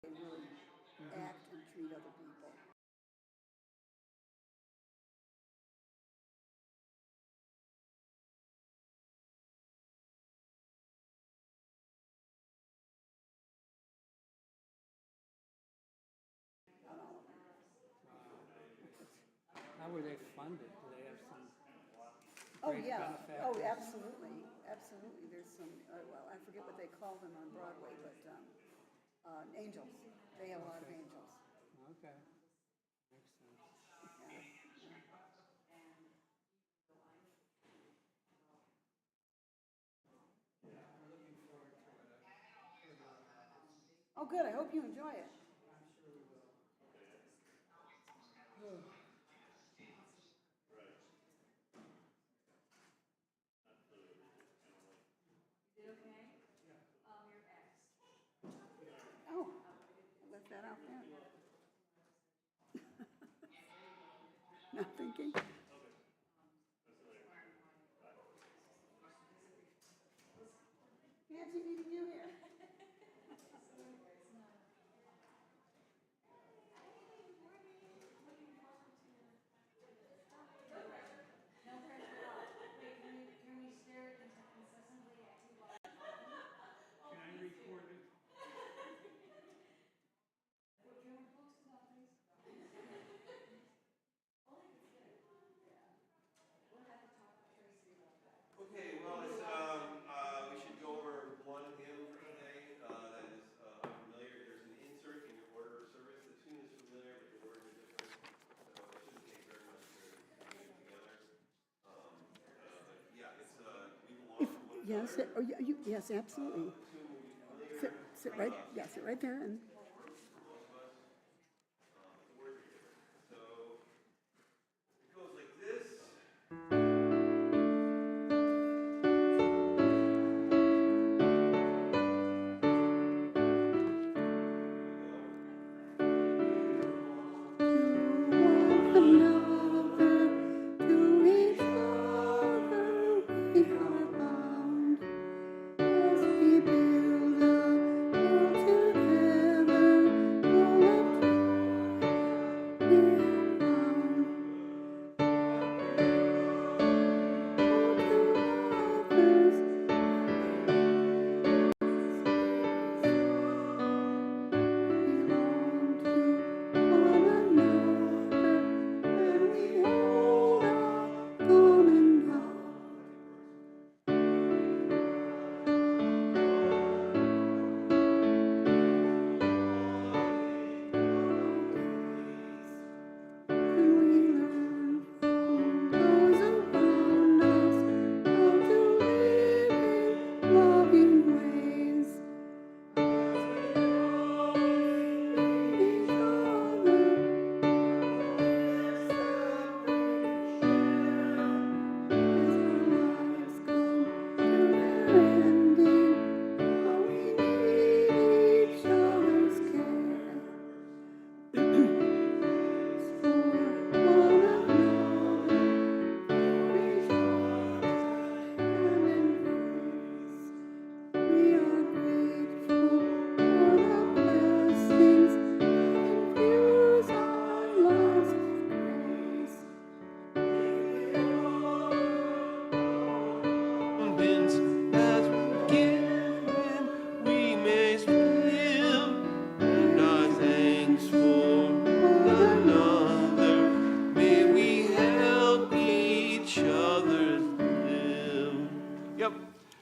they really act and treat other people. On all of them. How were they funded? Do they have some Oh, great yeah. benefactors? Oh, absolutely. Absolutely. There's some, well, I forget what they call them on Broadway, but angels. They have a lot of Okay. angels. Okay, makes sense. Yeah. Oh, good. I hope you enjoy it. Oh, I left that out there. Not thinking. Fancy meeting you here. Okay, well, we should go over one hymn for today that is unfamiliar. There's an insert in your order of service. The tune is familiar, but the words are different, so it shouldn't take very much to put it together. But yeah, it's we belong to one Yes, another. yes, absolutely. The tune will be familiar. Sit right, yeah, sit right there and. For most of us, but the words are different. So it goes like this.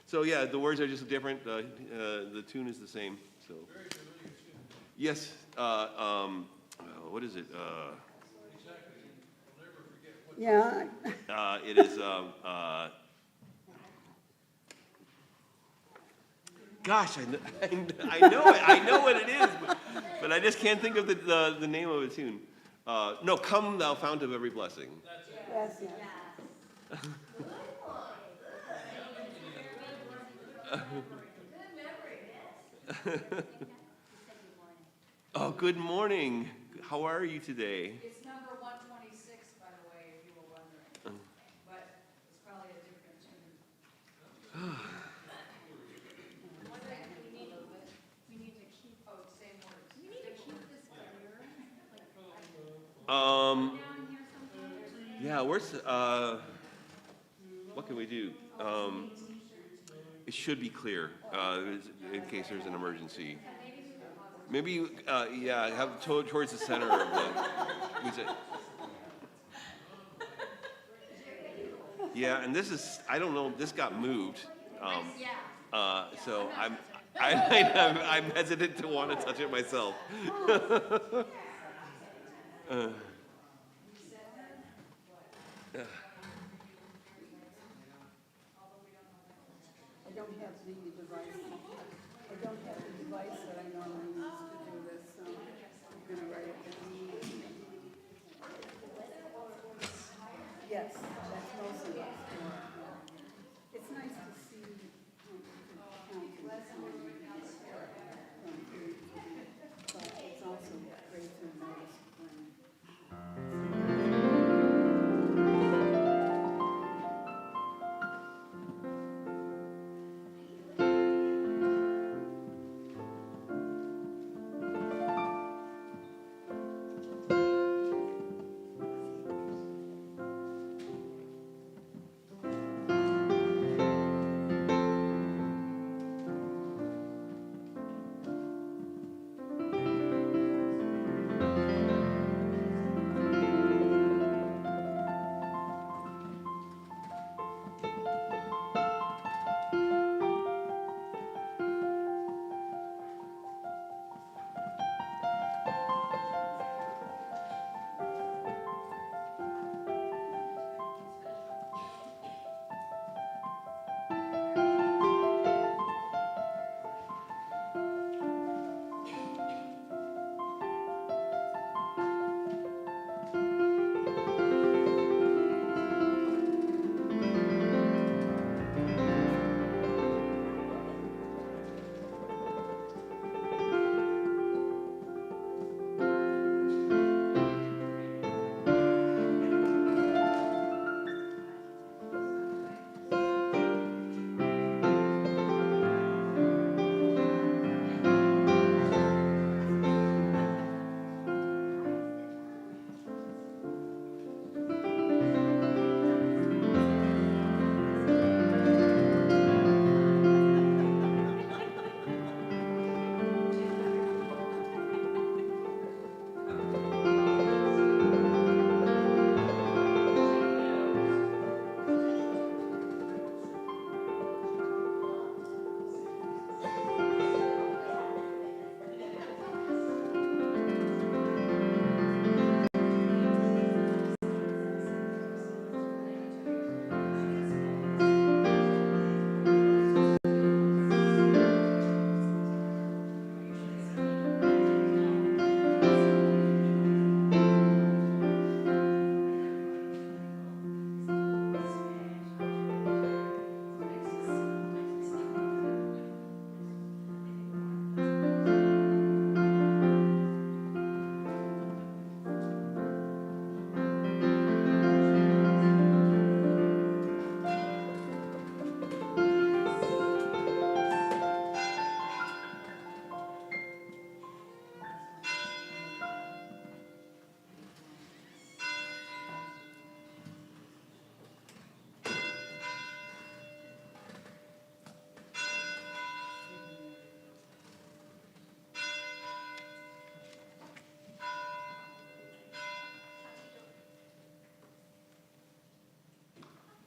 So yeah, the words are just different. The tune is the same. So yes, what is it? Yeah. It is. Gosh, I know it. I know what it is, but I just can't think of the name of a tune. No, "Come Thou Fount of Every Blessing." Yes, yes. Oh, good morning. How are you today? It's number 126, by the way, if you were wondering. But it's probably a different tune. We need to keep, same words. Yeah, what can we do? It should be clear, in case there's an emergency. Maybe, yeah, have it towards the center of the, yeah, and this is, I don't know, this got moved. So I'm hesitant to want to touch it myself. I don't have the device. I don't have the device that I normally use to do this, so I'm gonna write it down. Yes, that's mostly it. It's nice to see counting from here, but it's also great to notice when.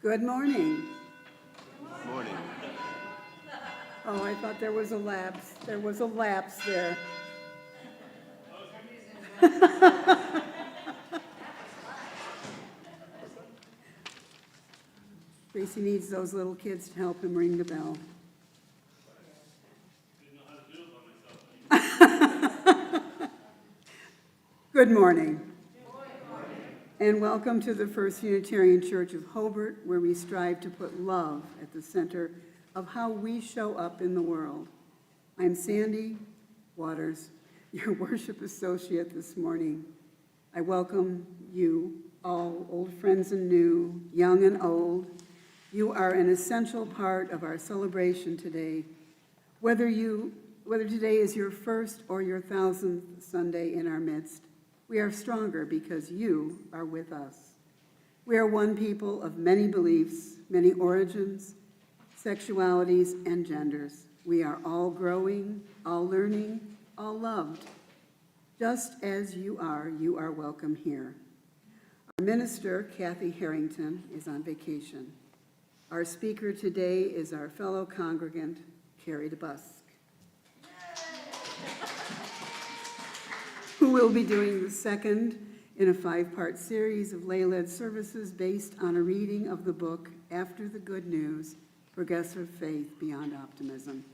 Good morning. Morning. Oh, I thought there was a lapse. There was a lapse there. Tracy needs those little kids to help him ring the bell. Good morning. And welcome to the First Unitarian Church of Hobart, where we strive to put love at the center of how we show up in the world. I'm Sandy Waters, your worship associate this morning. I welcome you, all old friends and new, young and old. You are an essential part of our celebration today. Whether today is your first or your 1,000th Sunday in our midst, We are stronger because you are with us. We are one people of many beliefs, many origins, sexualities, and genders. We are all growing, all learning, all loved. Just as you are welcome here. Our minister, Kathy Harrington, is on vacation. Our speaker today is our fellow congregant, Keri DeBusk, who will be doing the second in a 5-part series of lay-led services based on a reading of the book, After the Good News, Progressive Faith Beyond Optimism.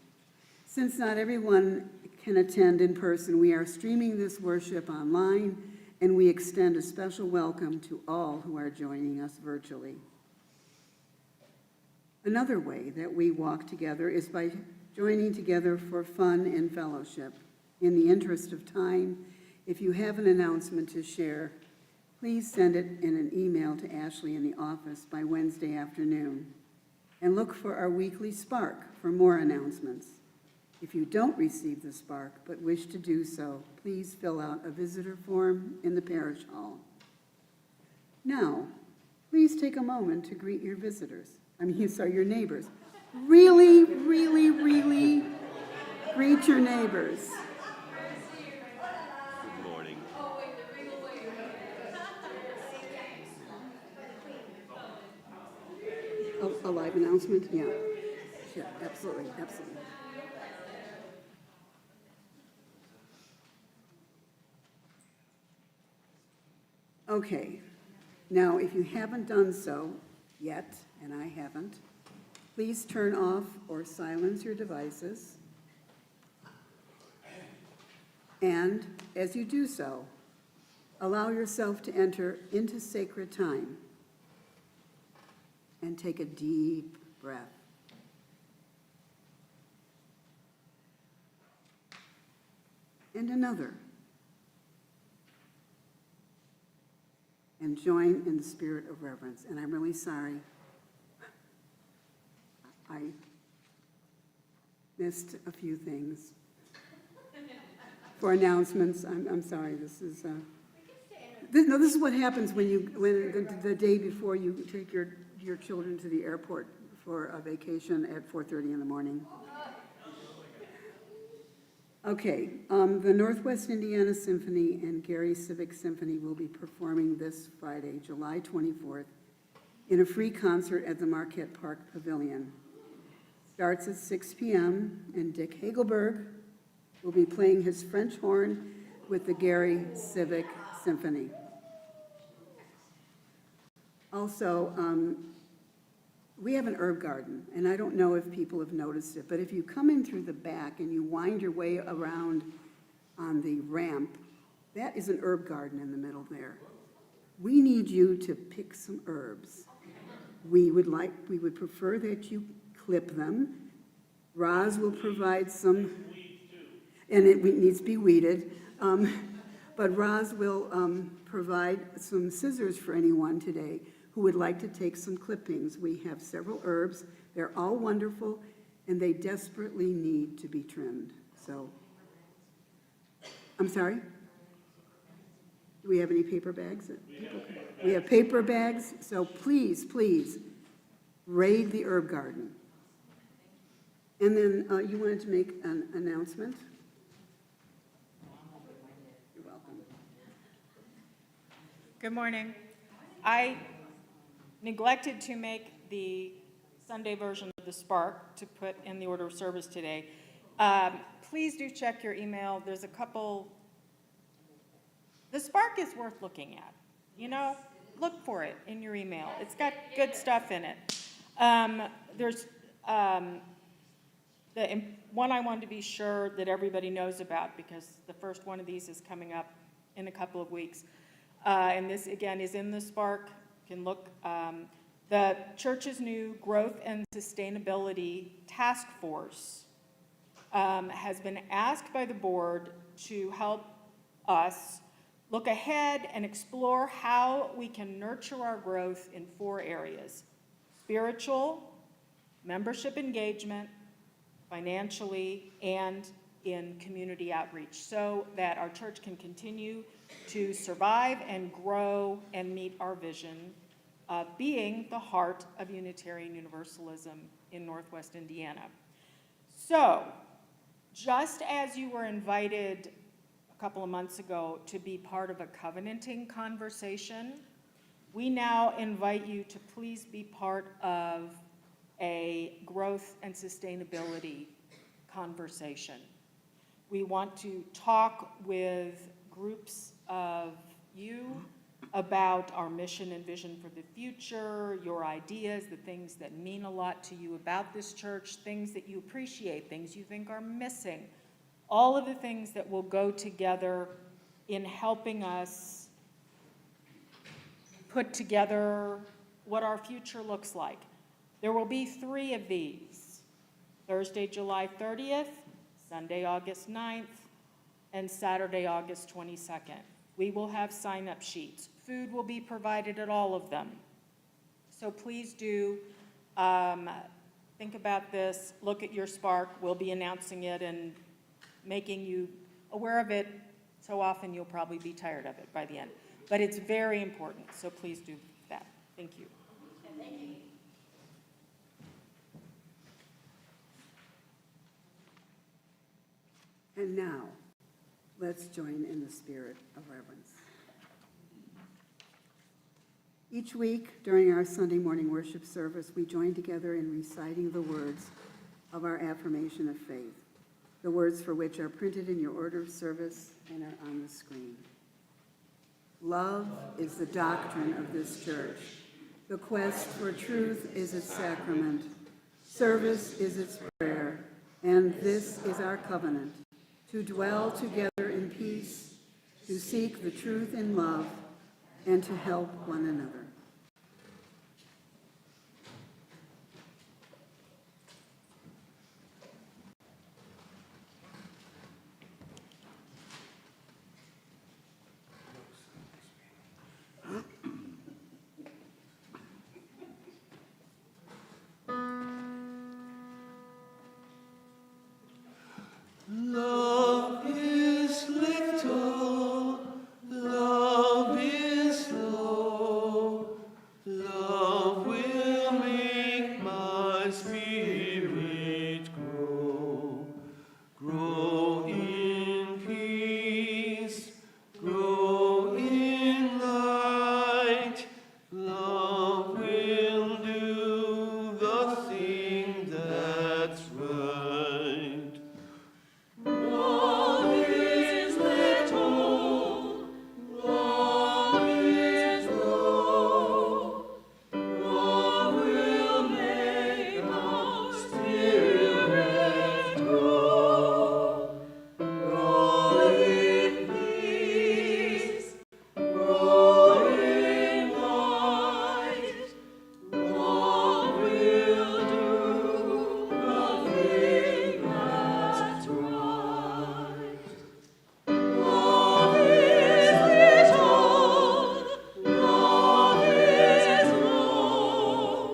Since not everyone can attend in person, we are streaming this worship online, and we extend a special welcome to all who are joining us virtually. Another way that we walk together is by joining together for fun and fellowship. In the interest of time, if you have an announcement to share, please send it in an email to Ashley in the office by Wednesday afternoon. And look for our weekly Spark for more announcements. If you don't receive the Spark but wish to do so, please fill out a visitor form in the parish hall. Now, please take a moment to greet your visitors. Your neighbors. Really, really, really greet your neighbors. Good morning. A live announcement? Yeah. Sure, absolutely, absolutely. Okay, now if you haven't done so yet, and I haven't, please turn off or silence your devices. And as you do so, allow yourself to enter into sacred time and take a deep breath. And another. And join in the spirit of reverence. And I'm really sorry. I missed a few things. For announcements, I'm sorry, this is what happens when the day before you take your children to the airport for a vacation at 4:30 in the morning. Okay, the Northwest Indiana Symphony and Gary Civic Symphony will be performing this Friday, July 24th, in a free concert at the Marquette Park Pavilion. Starts at 6 p.m., and Dick Hagelberg will be playing his French horn with the Gary Civic Symphony. Also, we have an herb garden, and I don't know if people have noticed it, but if you come in through the back and you wind your way around on the ramp, that is an herb garden in the middle there. We need you to pick some herbs. We would prefer that you clip them. Roz will provide some, and it needs to be weeded, but Roz will provide some scissors for anyone today who would like to take some clippings. We have several herbs. They're all wonderful, and they desperately need to be trimmed. So, I'm sorry? Do we have any paper bags? We have paper bags, so please, please, raid the herb garden. And then you wanted to make an announcement? You're welcome. Good morning. I neglected to make the Sunday version of the Spark to put in the order of service today. Please do check your email. There's a couple. The Spark is worth looking at. Look for it in your email. It's got good stuff in it. There's the one I wanted to be sure that everybody knows about, because the first one of these is coming up in a couple of weeks. And this, again, is in the Spark. You can look. The church's new Growth and Sustainability Task Force has been asked by the board to help us look ahead and explore how we can nurture our growth in 4 areas: spiritual, membership engagement, financially, and in community outreach, so that our church can continue to survive and grow and meet our vision of being the heart of Unitarian Universalism in Northwest Indiana. So, just as you were invited a couple of months ago to be part of a covenanting conversation, we now invite you to please be part of a growth and sustainability conversation. We want to talk with groups of you about our mission and vision for the future, your ideas, the things that mean a lot to you about this church, things that you appreciate, things you think are missing, all of the things that will go together in helping us put together what our future looks like. There will be 3 of these: Thursday, July 30th, Sunday, August 9th, and Saturday, August 22nd. We will have sign-up sheets. Food will be provided at all of them. So please do think about this, look at your Spark. We'll be announcing it and making you aware of it so often you'll probably be tired of it by the end. But it's very important, so please do that. Thank you. And now, let's join in the spirit of reverence. Each week during our Sunday morning worship service, we join together in reciting the words of our affirmation of faith, the words for which are printed in your order of service and are on the screen. Love is the doctrine of this church. The quest for truth is its sacrament. Service is its prayer. And this is our covenant, to dwell together in peace, to seek the truth in love, and to help one another. Love is little, love is slow, love will make my spirit grow. Grow in peace, grow in light, love will do the thing that's right. Love is little, love is low, love will make our spirit grow. Grow in peace, grow in light, love will do the thing that's right. Love is little, love is low,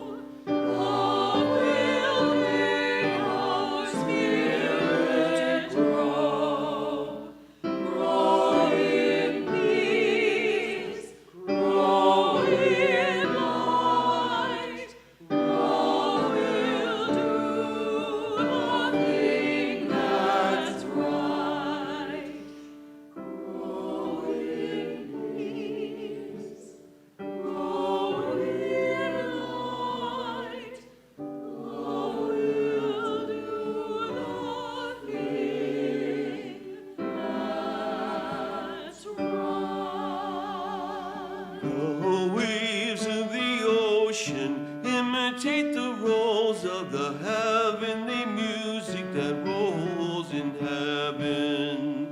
love will make our spirit grow. Grow in peace, grow in light, love will do the thing that's right. Grow in peace, grow in light, love will do the thing that's right. The waves of the ocean imitate the rolls of the heavenly music that rolls in heaven.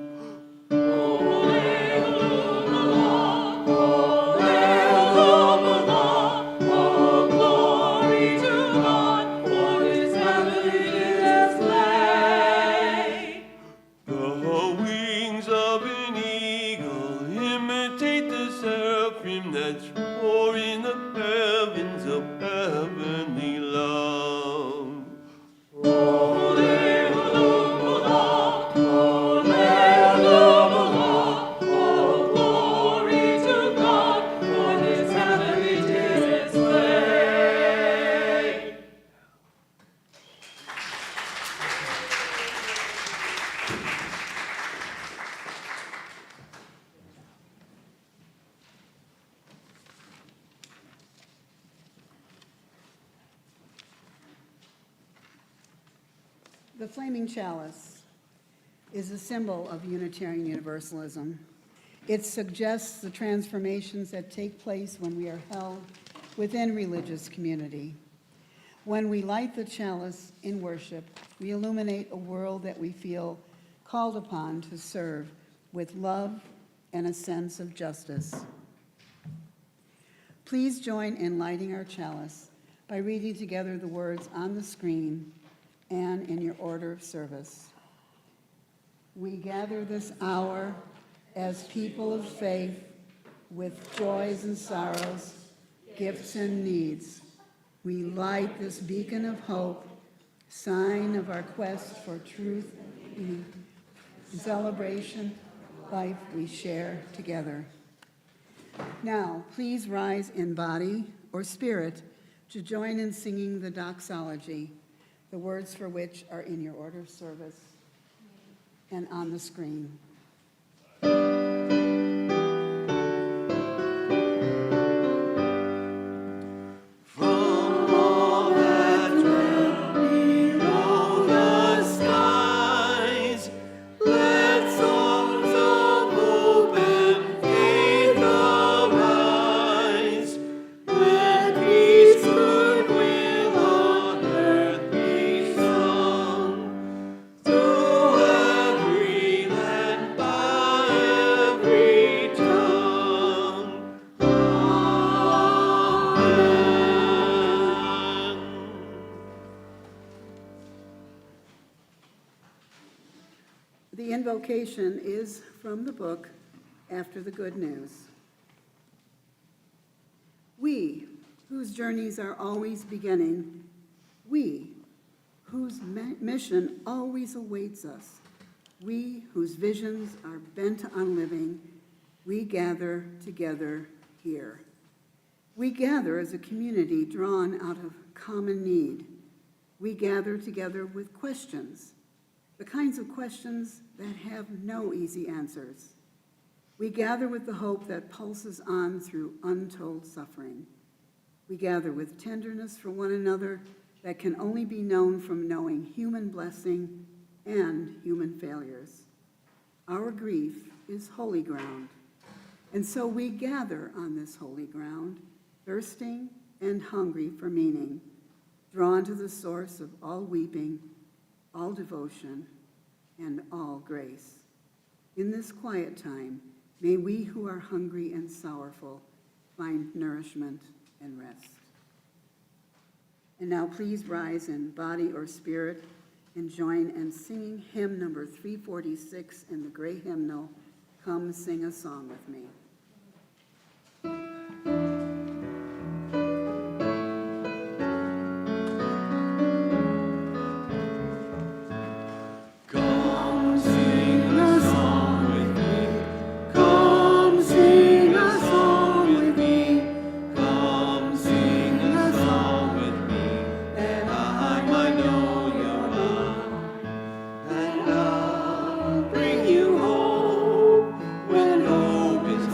All glory to God for His heavenly display. The wings of an eagle imitate the seraphim that soar in the heavens of heavenly love. All The flaming chalice is a symbol of Unitarian Universalism. It suggests the transformations that take place when we are held within religious community. When we light the chalice in worship, we illuminate a world that we feel called upon to serve with love and a sense of justice. Please join in lighting our chalice by reading together the words on the screen and in your order of service. We gather this hour as people of faith with joys and sorrows, gifts and needs. We light this beacon of hope, sign of our quest for truth and celebration, life we share together. Now, please rise in body or spirit to join in singing the doxology, the words for which are in your order of service and on the screen. The invocation is from the book After the Good News. We, whose journeys are always beginning, we, whose mission always awaits us, we, whose visions are bent on living, we gather together here. We gather as a community drawn out of common need. We gather together with questions, the kinds of questions that have no easy answers. We gather with the hope that pulses on through untold suffering. We gather with tenderness for one another that can only be known from knowing human blessing and human failures. Our grief is holy ground, and so we gather on this holy ground, thirsting and hungry for meaning, drawn to the source of all weeping, all devotion, and all grace. In this quiet time, may we who are hungry and sorrowful find nourishment and rest. And now please rise in body or spirit and join in singing hymn number 346 in the gray hymnal, Come Sing a Song with Me. Bring you hope when hope is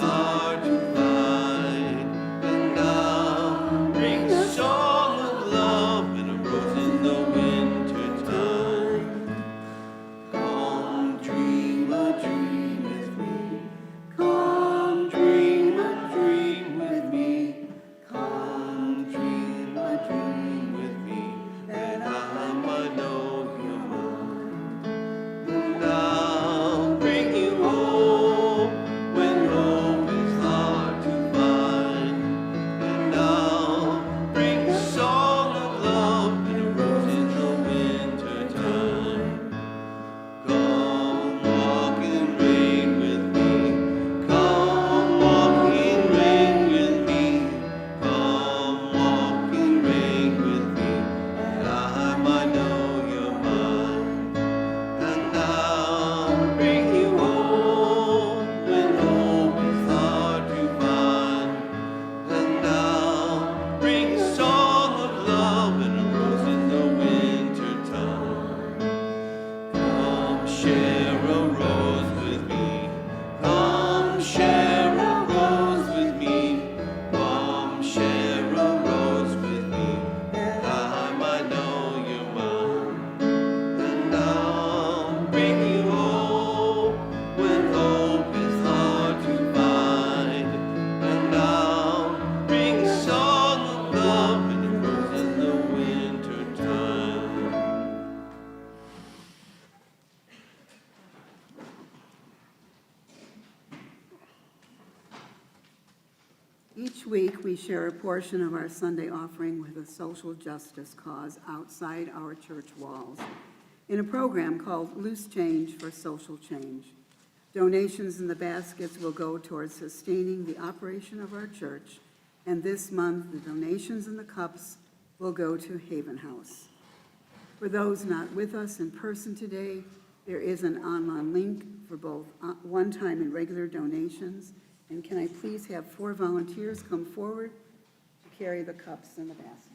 Each week, we share a portion of our Sunday offering with a social justice cause outside our church walls in a program called Loose Change for Social Change. Donations in the baskets will go towards sustaining the operation of our church, and this month, the donations in the cups will go to Haven House. For those not with us in person today, there is an online link for both one-time and regular donations. And can I please have 4 volunteers come forward to carry the cups and the baskets?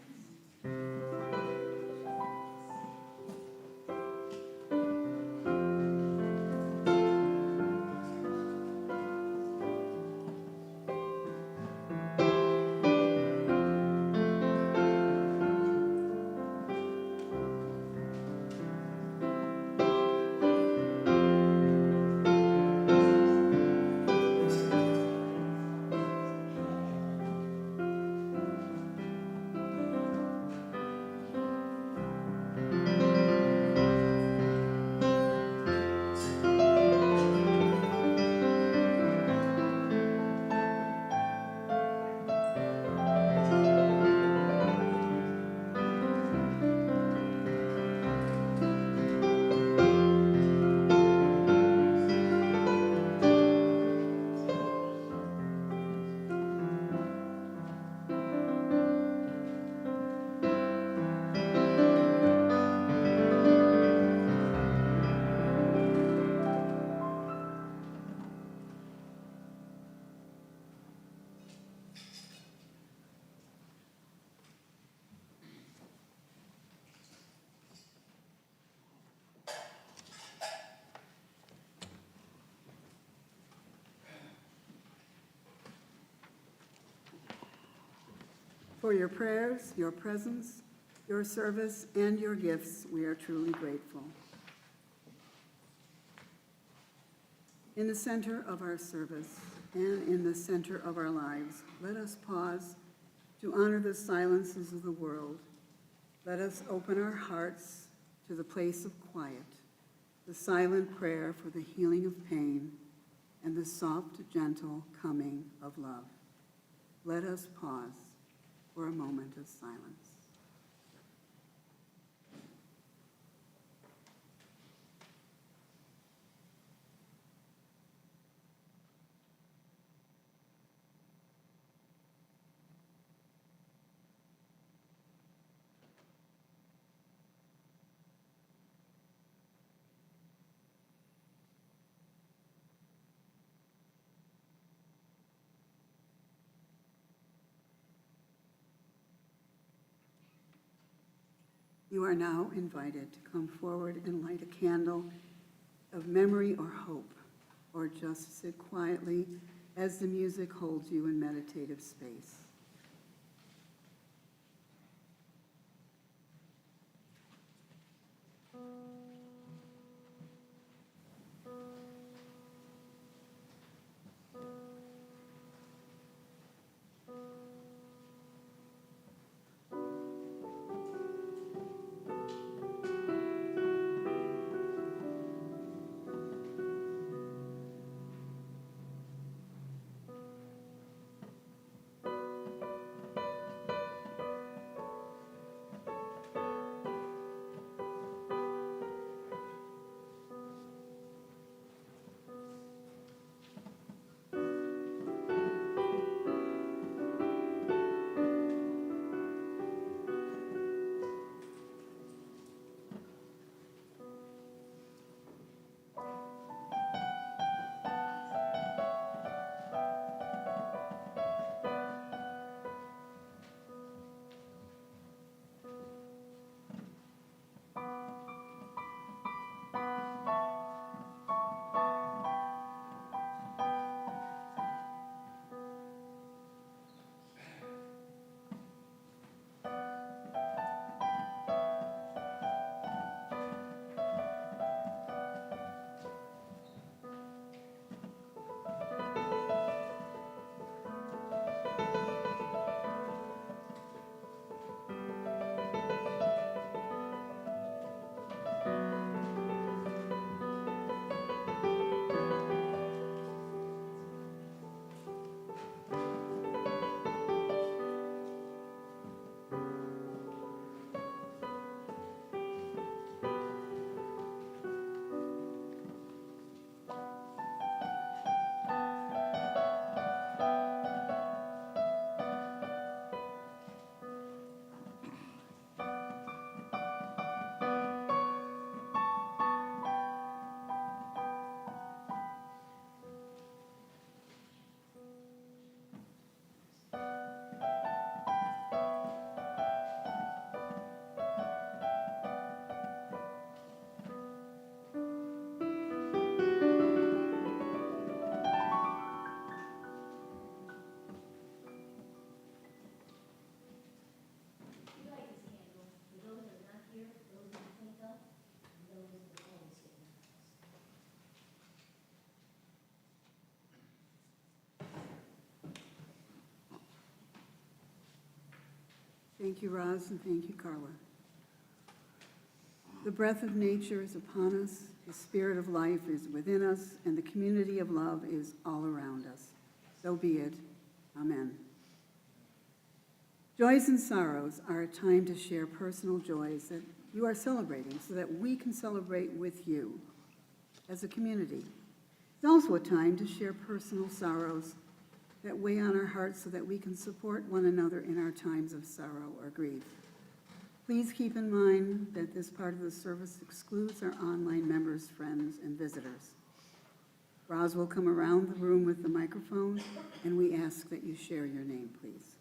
For your prayers, your presence, your service, and your gifts, we are truly grateful. In the center of our service and in the center of our lives, let us pause to honor the silences of the world. Let us open our hearts to the place of quiet, the silent prayer for the healing of pain, and the soft, gentle coming of love. Let us pause for a moment of silence. You are now invited to come forward and light a candle of memory or hope, or just sit quietly as the music holds you in meditative space. Thank you, Roz, and thank you, Carla. The breath of nature is upon us, the spirit of life is within us, and the community of love is all around us. So be it. Amen. Joys and sorrows are a time to share personal joys that you are celebrating so that we can celebrate with you as a community. It's also a time to share personal sorrows that weigh on our hearts so that we can support one another in our times of sorrow or grief. Please keep in mind that this part of the service excludes our online members, friends, and visitors. Roz will come around the room with the microphone, and we ask that you share your name, please.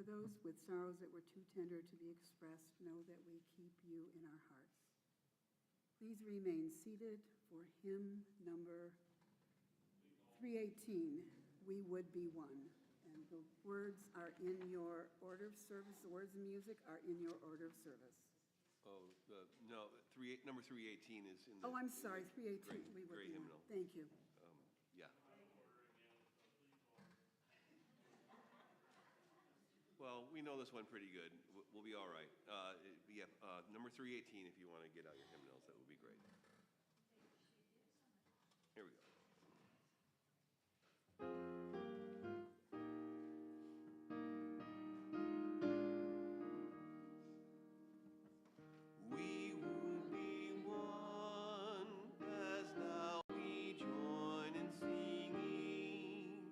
for those with sorrows that were too tender to be expressed, know that we keep you in our hearts. Please remain seated for hymn number 318, We Would Be One. And the words are in your order of service. The words and music are in your order of service. Oh, no, number 318 is in the... Oh, I'm sorry, 318. Great, We Would great Be One. hymnal. Thank you. Yeah. Well, we know this one pretty good. We'll be all right. Yeah, number 318, if you want to get out your hymnals, that would be great. Here we go. We would be one as now we join in singing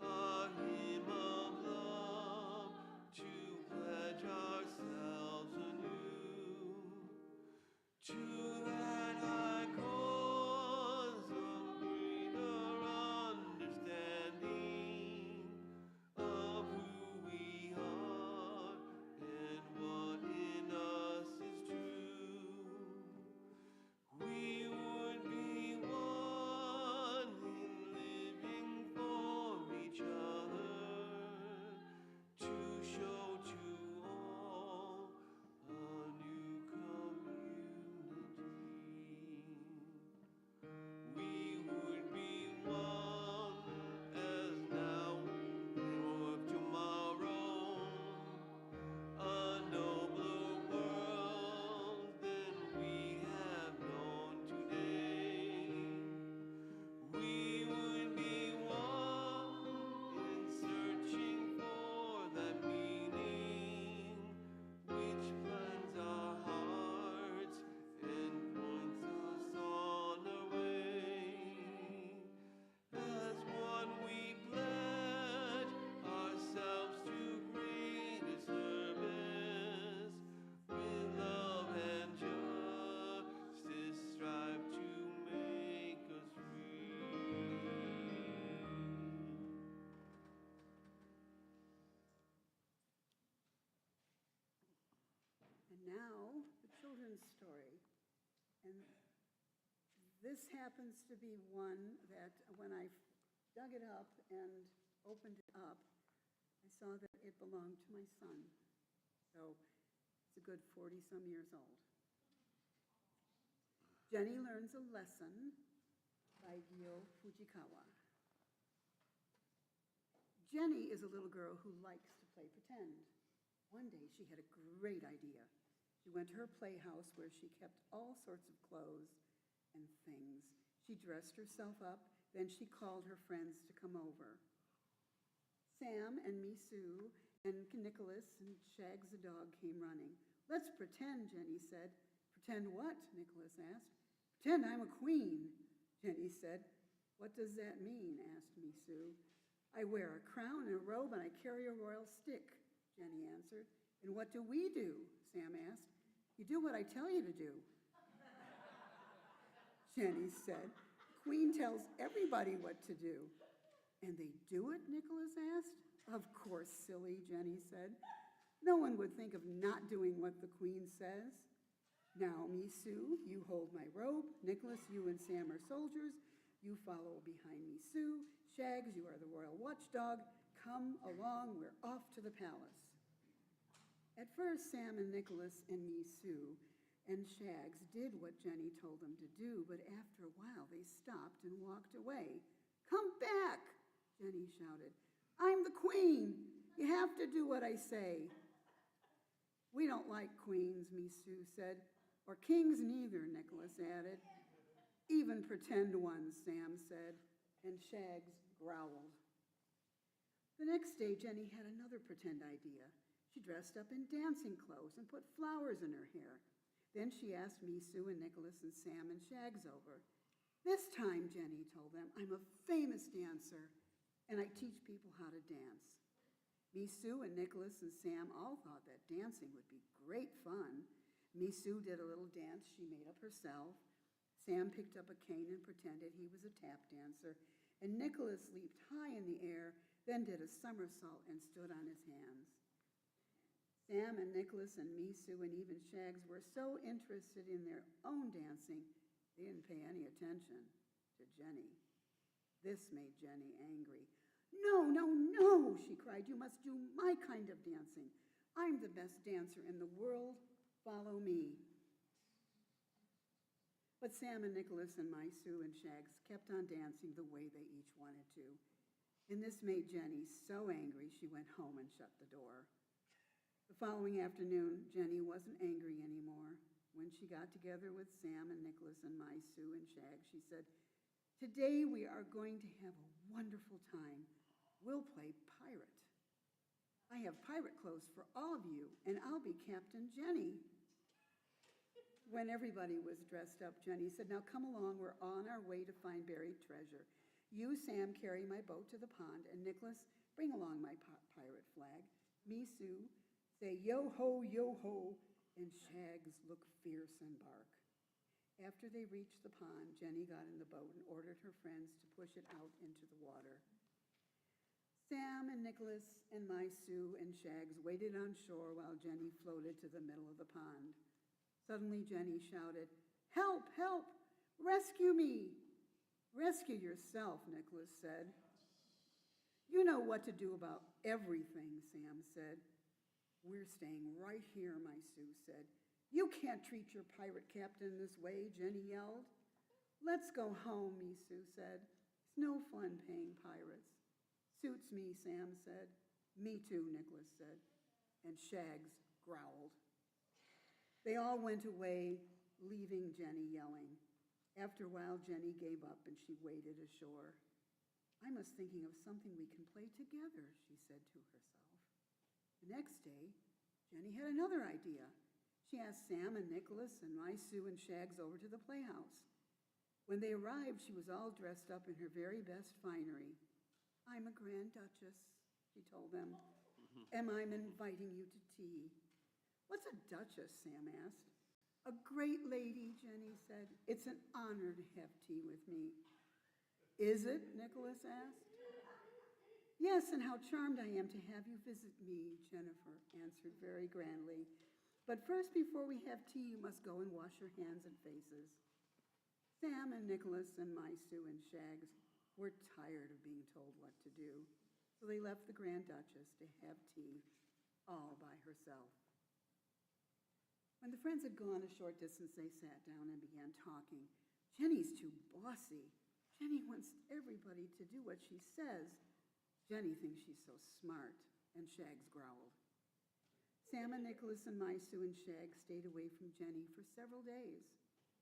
a hymn of love to pledge ourselves anew to that high cause of greater understanding of who we are and what in us is true. We would be one in living for each other to show to all a new community. We would be one as now or tomorrow, a nobler world than we have known today. We would be one in searching for that meaning which plans our hearts and points us on our way. As one we pledge ourselves to greater service, with love and justice strive to make us free. And now, the children's story. And this happens to be one that when I dug it up and opened it up, I saw that it belonged to my son. So it's a good 40-some years old. Jenny Learns a Lesson by Gyo Fujikawa. Jenny is a little girl who likes to play pretend. One day she had a great idea. She went to her playhouse where she kept all sorts of clothes and things. She dressed herself up, then she called her friends to come over. Sam and Misu and Nicholas and Shags the dog came running. Let's pretend, Jenny said. Pretend what? Nicholas asked. Pretend I'm a queen, Jenny said. What does that mean? Asked Misu. I wear a crown and a robe and I carry a royal stick, Jenny answered. And what do we do? Sam asked. You do what I tell you to do, Jenny said. The queen tells everybody what to do. And they do it? Nicholas asked. Of course, silly, Jenny said. No one would think of not doing what the queen says. Now, Misu, you hold my robe. Nicholas, you and Sam are soldiers. You follow behind Misu. Shags, you are the royal watchdog. Come along, we're off to the palace. At first, Sam and Nicholas and Misu and Shags did what Jenny told them to do, but after a while they stopped and walked away. Come back, Jenny shouted. I'm the queen. You have to do what I say. We don't like queens, Misu said. Or kings neither, Nicholas added. Even pretend ones, Sam said, and Shags growled. The next day, Jenny had another pretend idea. She dressed up in dancing clothes and put flowers in her hair. Then she asked Misu and Nicholas and Sam and Shags over. This time, Jenny told them, I'm a famous dancer, and I teach people how to dance. Misu and Nicholas and Sam all thought that dancing would be great fun. Misu did a little dance she made up herself. Sam picked up a cane and pretended he was a tap dancer, and Nicholas leaped high in the air, then did a somersault and stood on his hands. Sam and Nicholas and Misu and even Shags were so interested in their own dancing, they didn't pay any attention to Jenny. This made Jenny angry. No, no, no, she cried. You must do my kind of dancing. I'm the best dancer in the world. Follow me. But Sam and Nicholas and Misu and Shags kept on dancing the way they each wanted to. And this made Jenny so angry she went home and shut the door. The following afternoon, Jenny wasn't angry anymore. When she got together with Sam and Nicholas and Misu and Shags, she said, "Today we are going to have a wonderful time. We'll play pirate. I have pirate clothes for all of you, and I'll be Captain Jenny." When everybody was dressed up, Jenny said, "Now come along, we're on our way to find buried treasure. You, Sam, carry my boat to the pond, and Nicholas, bring along my pirate flag. Me, Sue, say yo ho, and Shags look fierce and bark." After they reached the pond, Jenny got in the boat and ordered her friends to push it out into the water. Sam and Nicholas and Sue and Shags waited on shore while Jenny floated to the middle of the pond. Suddenly Jenny shouted, "Help, help, rescue me." "Rescue yourself," Nicholas said. "You know what to do about everything," Sam said. "We're staying right here," Sue said. "You can't treat your pirate captain this way," Jenny yelled. "Let's go home," Sue said. "It's no fun paying pirates." "Suits me," Sam said. "Me too," Nicholas said. And Shags growled. They all went away, leaving Jenny yelling. After a while, Jenny gave up and she waded ashore. "I must thinking of something we can play together," she said to herself. The next day, Jenny had another idea. She asked Sam and Nicholas and Sue and Shags over to the playhouse. When they arrived, she was all dressed up in her very best finery. "I'm a Grand Duchess," she told them, "and I'm inviting you to tea." "What's a duchess?" Sam asked. "A great lady," Jenny said. "It's an honor to have tea with me." "Is it?" Nicholas asked. "Yes, and how charmed I am to have you visit me," Jennifer answered very grandly. "But first, before we have tea, you must go and wash your hands and faces." Sam and Nicholas and Sue and Shags were tired of being told what to do, so they left the Grand Duchess to have tea all by herself. When the friends had gone a short distance, they sat down and began talking. "Jenny's too bossy. Jenny wants everybody to do what she says. Jenny thinks she's so smart," and Shags growled. Sam and Nicholas and Sue and Shags stayed away from Jenny for several days.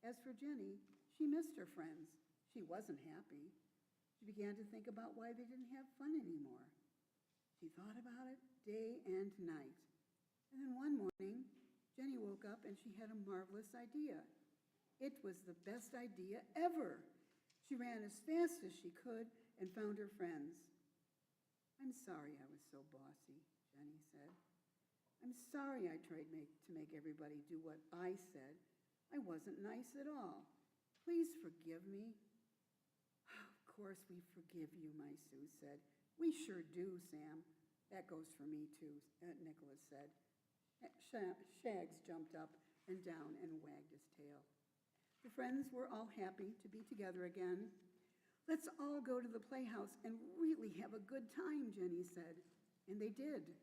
As for Jenny, she missed her friends. She wasn't happy. She began to think about why they didn't have fun anymore. She thought about it day and night. And then one morning, Jenny woke up and she had a marvelous idea. It was the best idea ever. She ran as fast as she could and found her friends. "I'm sorry I was so bossy," Jenny said. "I'm sorry I tried to make everybody do what I said. I wasn't nice at all. Please forgive me." "Of course we forgive you," Sue said. "We sure do, Sam." "That goes for me too," Nicholas said. Shags jumped up and down and wagged his tail. The friends were all happy to be together again. "Let's all go to the playhouse and really have a good time," Jenny said. And they did.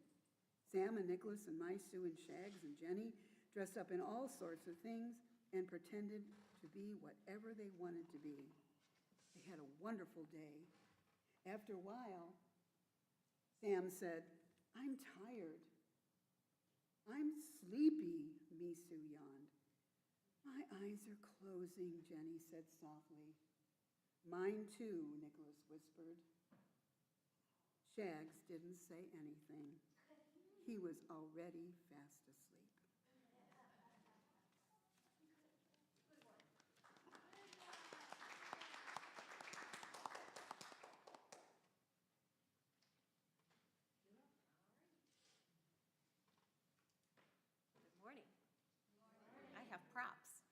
Sam and Nicholas and Sue and Shags and Jenny dressed up in all sorts of things and pretended to be whatever they wanted to be. They had a wonderful day. After a while, Sam said, "I'm tired." "I'm sleepy," Sue yawned. "My eyes are closing," Jenny said softly. "Mine too," Nicholas whispered. Shags didn't say anything. He was already fast asleep. Good morning. I have props.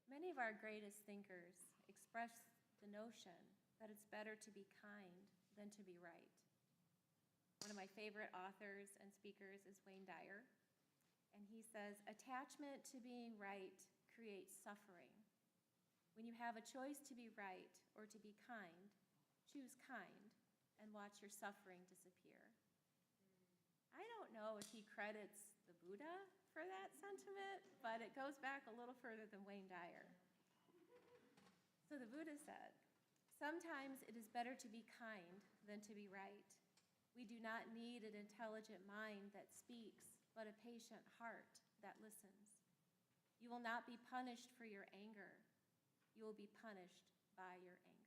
Many of our greatest thinkers express the notion that it's better to be kind than to be right. One of my favorite authors and speakers is Wayne Dyer, and he says, attachment to being right creates suffering. When you have a choice to be right or to be kind, choose kind and watch your suffering disappear. I don't know if he credits the Buddha for that sentiment, but it goes back a little further than Wayne Dyer. So the Buddha said, sometimes it is better to be kind than to be right. We do not need an intelligent mind that speaks, but a patient heart that listens. You will not be punished for your anger. You will be punished by your anger.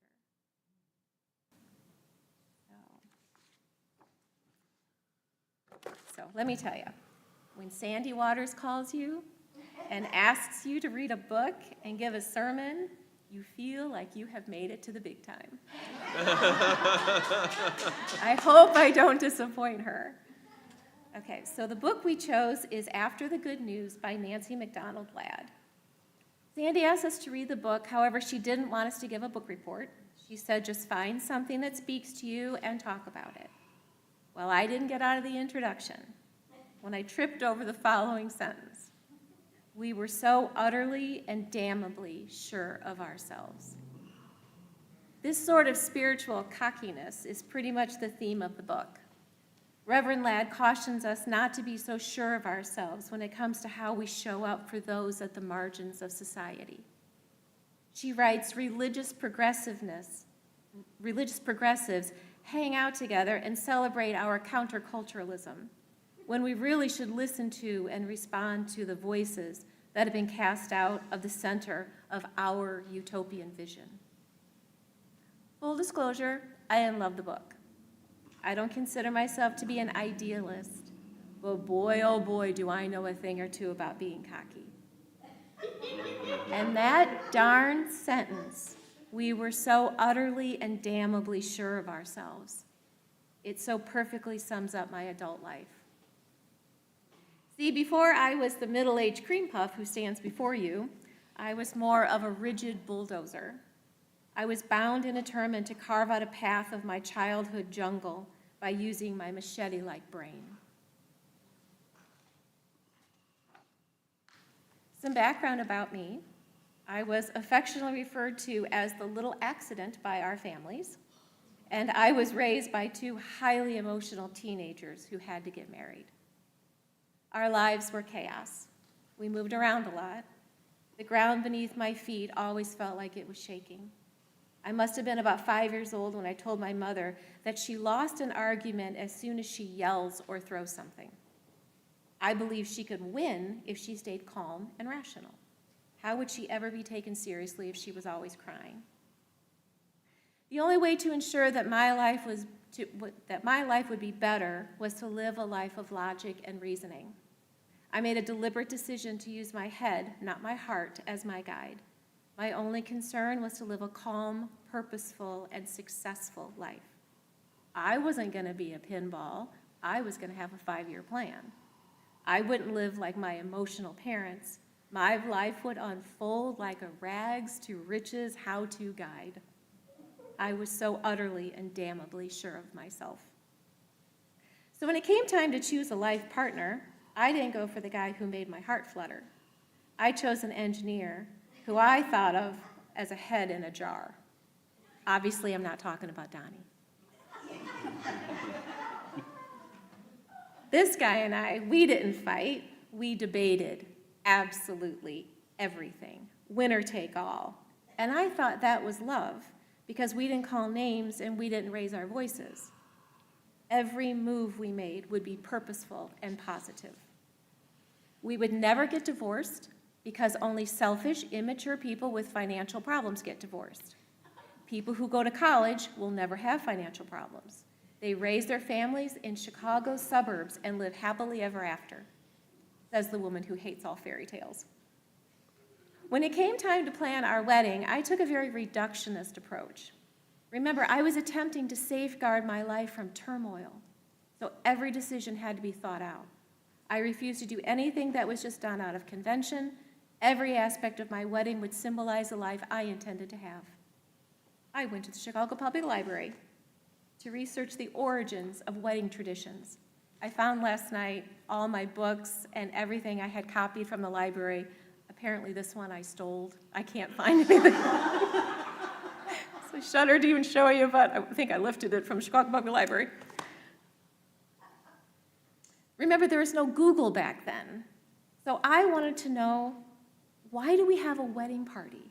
So let me tell you, when Sandy Waters calls you and asks you to read a book and give a sermon, you feel like you have made it to the big time. I hope I don't disappoint her. Okay, so the book we chose is After the Good News by Nancy MacDonald Ladd. Sandy asked us to read the book, however, she didn't want us to give a book report. She said just find something that speaks to you and talk about it. Well, I didn't get out of the introduction when I tripped over the following sentence. We were so utterly and damnably sure of ourselves. This sort of spiritual cockiness is pretty much the theme of the book. Reverend Ladd cautions us not to be so sure of ourselves when it comes to how we show up for those at the margins of society. She writes, religious progressives hang out together and celebrate our counterculturalism, when we really should listen to and respond to the voices that have been cast out of the center of our utopian vision. Full disclosure, I didn't love the book. I don't consider myself to be an idealist, but boy, oh boy, do I know a thing or two about being cocky. And that darn sentence, we were so utterly and damnably sure of ourselves, it so perfectly sums up my adult life. See, before I was the middle-aged cream puff who stands before you, I was more of a rigid bulldozer. I was bound and determined to carve out a path of my childhood jungle by using my machete-like brain. Some background about me. I was affectionately referred to as the little accident by our families, and I was raised by two highly emotional teenagers who had to get married. Our lives were chaos. We moved around a lot. The ground beneath my feet always felt like it was shaking. I must have been about 5 years old when I told my mother that she lost an argument as soon as she yells or throws something. I believe she could win if she stayed calm and rational. How would she ever be taken seriously if she was always crying? The only way to ensure that my life would be better was to live a life of logic and reasoning. I made a deliberate decision to use my head, not my heart, as my guide. My only concern was to live a calm, purposeful, and successful life. I wasn't going to be a pinball. I was going to have a 5-year plan. I wouldn't live like my emotional parents. My life would unfold like a rags to riches how-to guide. I was so utterly and damnably sure of myself. So when it came time to choose a life partner, I didn't go for the guy who made my heart flutter. I chose an engineer who I thought of as a head in a jar. Obviously, I'm not talking about Donnie. This guy and I, we didn't fight. We debated absolutely everything, winner take all. And I thought that was love because we didn't call names and we didn't raise our voices. Every move we made would be purposeful and positive. We would never get divorced because only selfish, immature people with financial problems get divorced. People who go to college will never have financial problems. They raise their families in Chicago's suburbs and live happily ever after, says the woman who hates all fairy tales. When it came time to plan our wedding, I took a very reductionist approach. Remember, I was attempting to safeguard my life from turmoil, so every decision had to be thought out. I refused to do anything that was just done out of convention. Every aspect of my wedding would symbolize the life I intended to have. I I went to the Chicago Public Library to research the origins of wedding traditions. I found last night all my books and everything I had copied from the library. Apparently this one I stole. I can't find anything. So I shudder to even show you, but I think I lifted it from Chicago Public Library. Remember, there was no Google back then. So I wanted to know, why do we have a wedding party?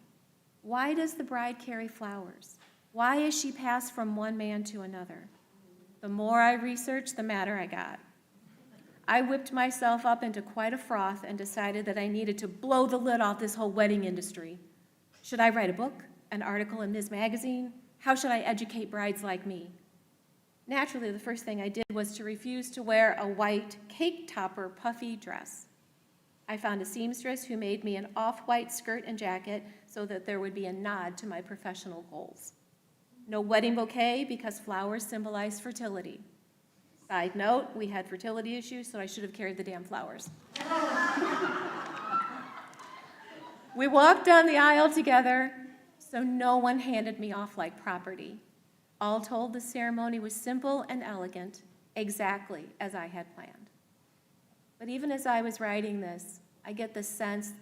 Why does the bride carry flowers? Why is she passed from one man to another? The more I researched, the madder I got. I whipped myself up into quite a froth and decided that I needed to blow the lid off this whole wedding industry. Should I write a book, an article in Ms. Magazine? How should I educate brides like me? Naturally, the first thing I did was to refuse to wear a white cake topper puffy dress. I found a seamstress who made me an off-white skirt and jacket so that there would be a nod to my professional goals. No wedding bouquet because flowers symbolize fertility. Side note, we had fertility issues, so I should have carried the damn flowers. We walked down the aisle together, so no one handed me off like property. All told, the ceremony was simple and elegant, exactly as I had planned. But even as I was writing this, I get the sense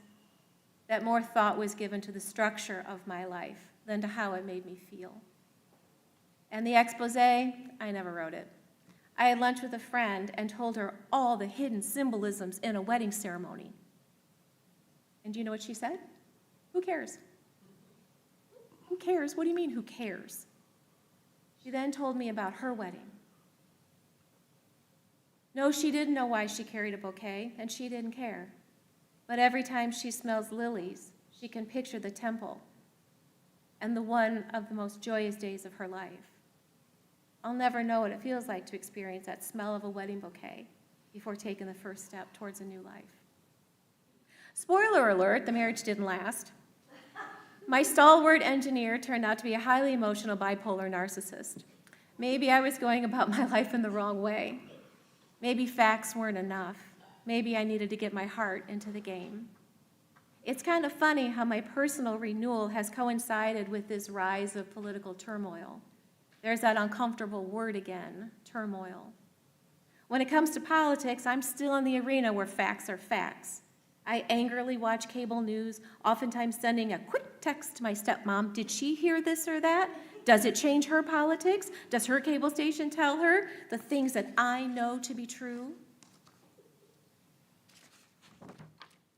that more thought was given to the structure of my life than to how it made me feel. And the expose, I never wrote it. I had lunch with a friend and told her all the hidden symbolisms in a wedding ceremony. And do you know what she said? Who cares? Who cares? What do you mean, who cares? She then told me about her wedding. No, she didn't know why she carried a bouquet, and she didn't care. But every time she smells lilies, she can picture the temple and the one of the most joyous days of her life. I'll never know what it feels like to experience that smell of a wedding bouquet before taking the first step towards a new life. Spoiler alert, the marriage didn't last. My stalwart engineer turned out to be a highly emotional bipolar narcissist. Maybe I was going about my life in the wrong way. Maybe facts weren't enough. Maybe I needed to get my heart into the game. It's kind of funny how my personal renewal has coincided with this rise of political turmoil. There's that uncomfortable word again, turmoil. When it comes to politics, I'm still in the arena where facts are facts. I angrily watch cable news, oftentimes sending a quick text to my stepmom. Did she hear this or that? Does it change her politics? Does her cable station tell her the things that I know to be true?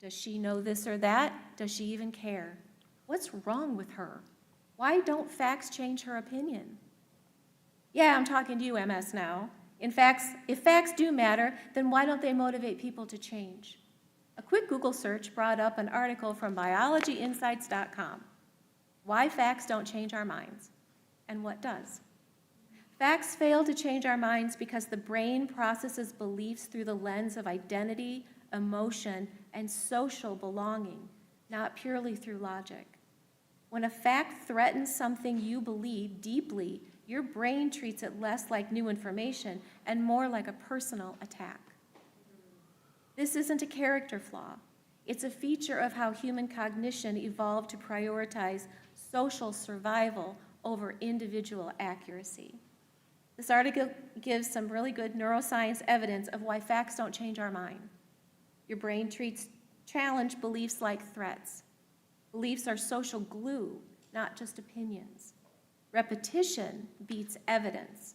Does she know this or that? Does she even care? What's wrong with her? Why don't facts change her opinion? Yeah, I'm talking to you, MS, now. If facts do matter, then why don't they motivate people to change? A quick Google search brought up an article from biologyinsights.com. Why facts don't change our minds, and what does? Facts fail to change our minds because the brain processes beliefs through the lens of identity, emotion, and social belonging, not purely through logic. When a fact threatens something you believe deeply, your brain treats it less like new information and more like a personal attack. This isn't a character flaw. It's a feature of how human cognition evolved to prioritize social survival over individual accuracy. This article gives some really good neuroscience evidence of why facts don't change our mind. Your brain treats challenge beliefs like threats. Beliefs are social glue, not just opinions. Repetition beats evidence,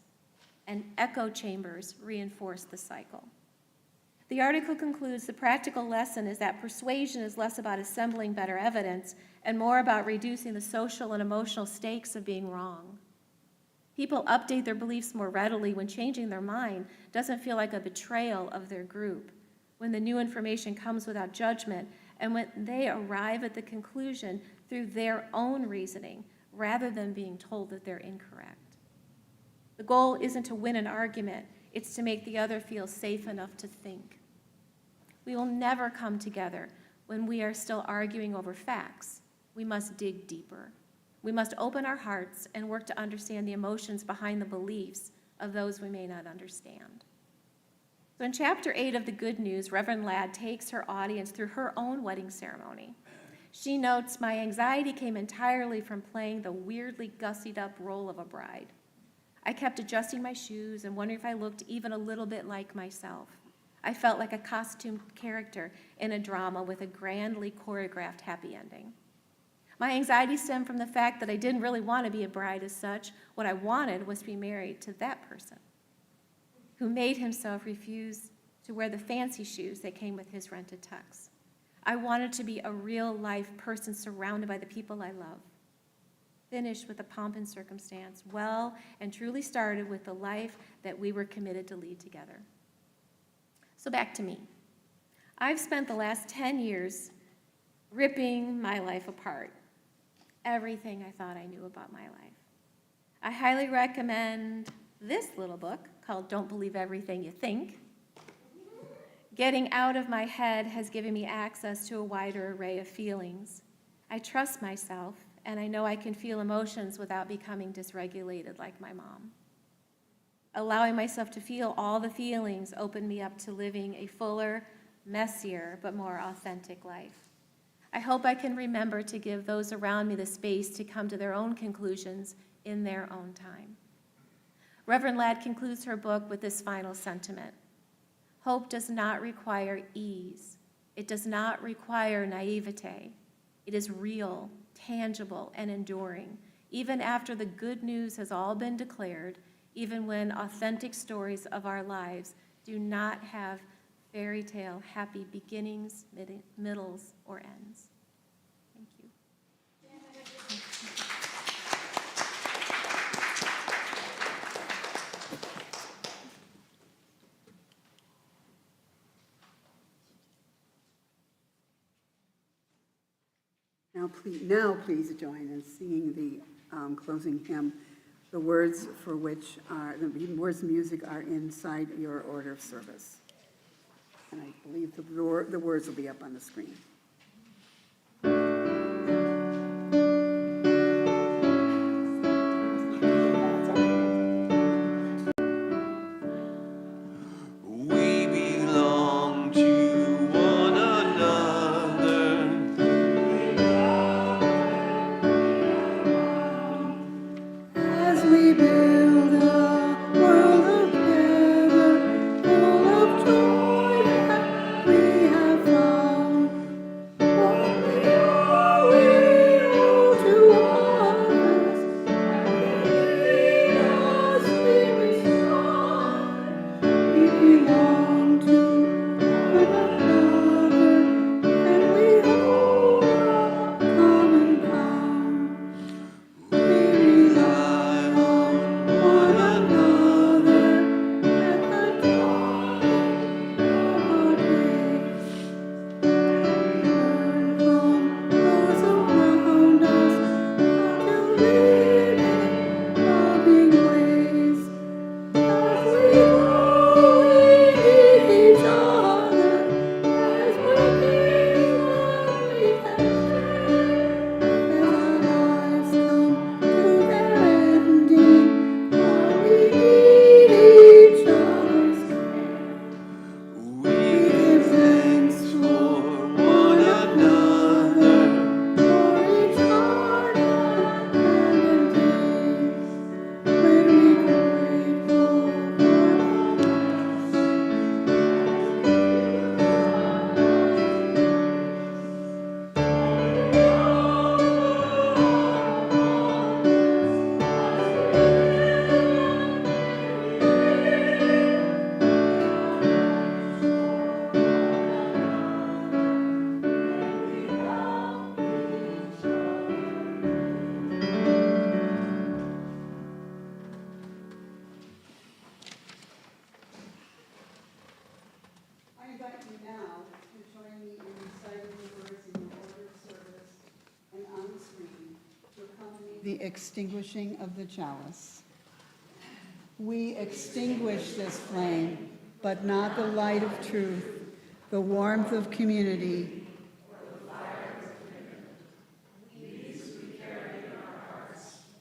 and echo chambers reinforce the cycle. The article concludes the practical lesson is that persuasion is less about assembling better evidence and more about reducing the social and emotional stakes of being wrong. People update their beliefs more readily when changing their mind doesn't feel like a betrayal of their group, when the new information comes without judgment, and when they arrive at the conclusion through their own reasoning rather than being told that they're incorrect. The goal isn't to win an argument, it's to make the other feel safe enough to think. We will never come together when we are still arguing over facts. We must dig deeper. We must open our hearts and work to understand the emotions behind the beliefs of those we may not understand. So in chapter 8 of The Good News, Reverend Ladd takes her audience through her own wedding ceremony. She notes, my anxiety came entirely from playing the weirdly gussied up role of a bride. I kept adjusting my shoes and wondering if I looked even a little bit like myself. I felt like a costumed character in a drama with a grandly choreographed happy ending. My anxiety stemmed from the fact that I didn't really want to be a bride as such. What I wanted was to be married to that person who made himself refuse to wear the fancy shoes that came with his rented tux. I wanted to be a real-life person surrounded by the people I love. Finished with the pomp and circumstance, well and truly started with the life that we were committed to lead together. So back to me. I've spent the last 10 years ripping my life apart. Everything I thought I knew about my life. I highly recommend this little book called Don't Believe Everything You Think. Getting out of my head has given me access to a wider array of feelings. I trust myself, and I know I can feel emotions without becoming dysregulated like my mom. Allowing myself to feel all the feelings opened me up to living a fuller, messier, but more authentic life. I hope I can remember to give those around me the space to come to their own conclusions in their own time. Reverend Ladd concludes her book with this final sentiment. Hope does not require ease. It does not require naivete. It is real, tangible, and enduring, even after the good news has all been declared, even when authentic stories of our lives do not have fairy tale happy beginnings, middles, or ends. Thank you. Now please join in singing the closing hymn, the words for which are, the words and music are inside your order of service. And I believe the words will be up on the screen. We belong to one another. As we build a world together, full of joy that we have found. What we are, we owe to others. Lead us, we respond. We belong to one another, and we hold a common ground. We rely on one another at the dawning of our days. Learn from those around us how to live in loving ways. As we grow, we need each other. As we give, we can share. As our lives come to their ending, how we need each other's care. We give thanks for one another, for each heart and day. When we grateful for I invite you now to join me in reciting the words in your order of service and on the screen to accompany the extinguishing of the chalice. We extinguish this flame, but not the light of truth, the warmth of community.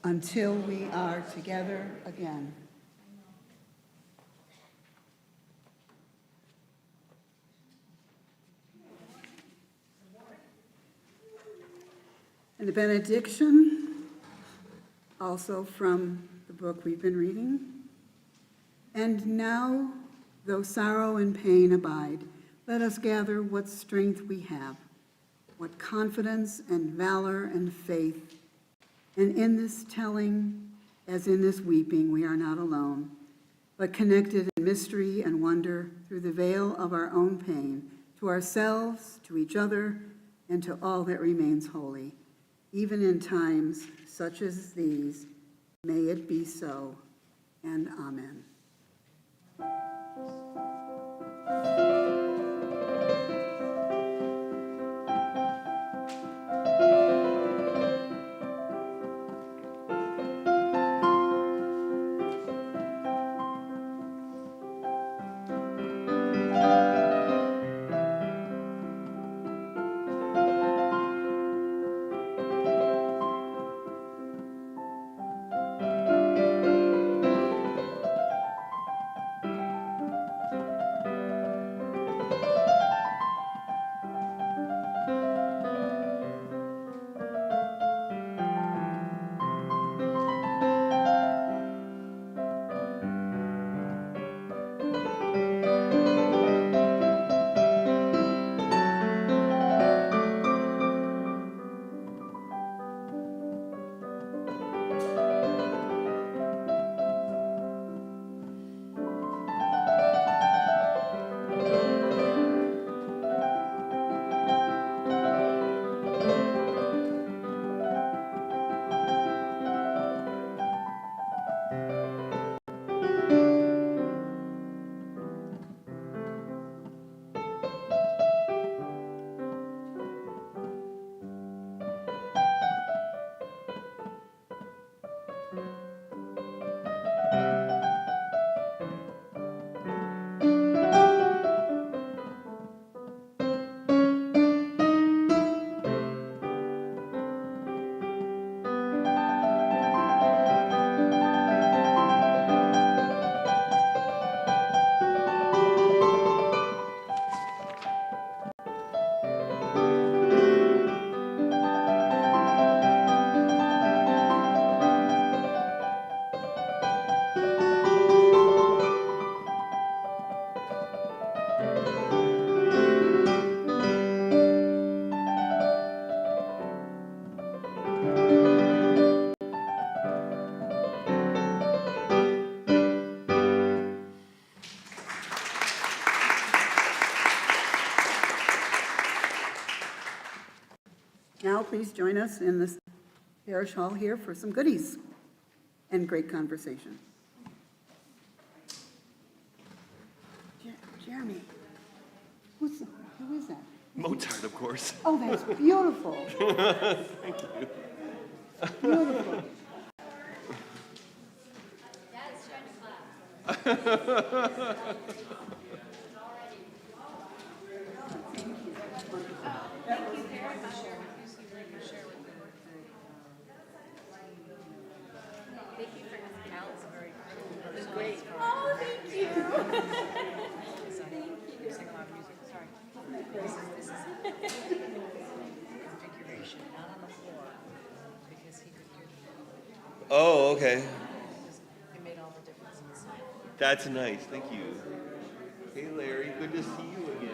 Until we are together again. And the benediction, also from the book we've been reading. And now, though sorrow and pain abide, let us gather what strength we have, what confidence and valor and faith. And in this telling, as in this weeping, we are not alone, but connected in mystery and wonder through the veil of our own pain, to ourselves, to each other, and to all that remains holy. Even in times such as these, may it be so, and amen. Now, please join us in this parish hall here for some goodies and great conversation. Jeremy, who is that? Mozart, of course. Oh, that's beautiful. Thank you. Beautiful. Dad's trying to clap. Oh, thank you. Configuration, not on the floor, because he could hear the Oh, okay. it made all the difference inside. That's nice. Thank you. Hey, Larry. Good to see you again.